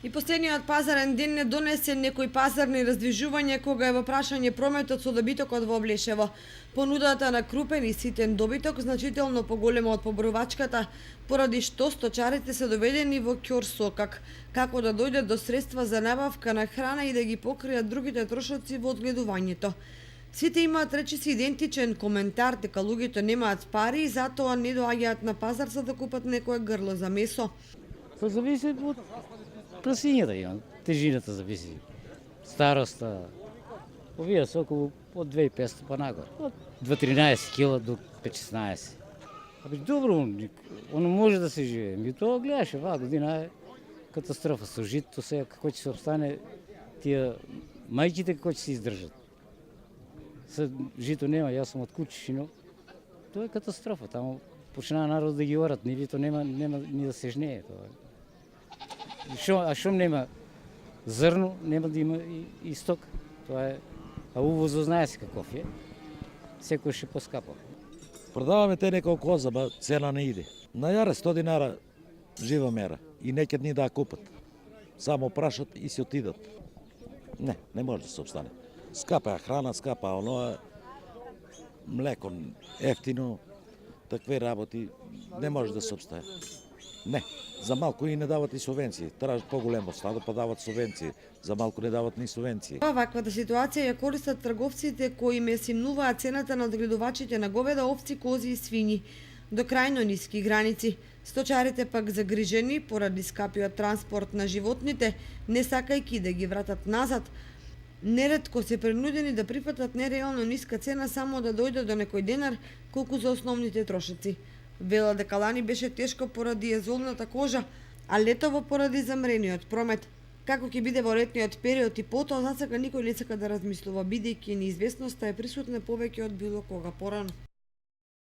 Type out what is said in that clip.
И последниот пазарен ден не донесе некои пазарни раздвижувања кога е во прашање прометот со добитокот во Облешево. Понудата на крупен и ситен добиток значително поголема од поборувачката, поради што сточарите се доведени во ќорсокак, како да дојдат до средства за набавка на храна и да ги покријат другите трошоци во одгледувањето. Сите имаат речиси идентичен коментар дека луѓето немаат пари и затоа не доаѓаат на пазар за да купат некое грло за месо. Па зависи од прасињата има, тежината зависи, староста. Овие се околу од 2500 па нагоре, од 2-13 кила до 5-16. Абе добро, оно може да се живее. Ми тоа гледаш, оваа година е катастрофа со житото, сега како ќе се обстане тие мајките како ќе се издржат. Се жито нема, јас сум од Кучишино. Тоа е катастрофа, таму почнаа народ да ги орат, нивито нема ни да се жнее тоа. А шум нема зрно, нема да има и сток. Тоа е, а увозот знае се каков е. Секој ше поскапа. Продаваме те неколку коза, ба цена не иде. На јаре 100 динара жива мера и неќат ни да купат. Само прашат и си отидат. Не може да се обстане. Скапа храна, скапа оноа, млеко ефтино, такви работи не може да се обстане. Не, за малку и не дават и субвенции. Тражат поголемо стадо, па дават субвенции. За малку не дават ни субвенции. Ваквата ситуација ја користат трговците кои ме симнуваат цената на одгледувачите на говеда, овци, кози и свињи до крајно ниски граници. Сточарите пак загрижени поради скапиот транспорт на животните, не сакајки да ги вратат назад, неретко се принудени да прифатат нереално ниска цена само да дојде до некој денар колку за основните трошоци. Вела дека лани беше тешко поради езолната кожа, а летово поради замрениот промет. Како ќе биде во летниот период и потоа, засега никој не сака да размислува, бидејќи неизвестноста е присутна повеќе од било кога порано.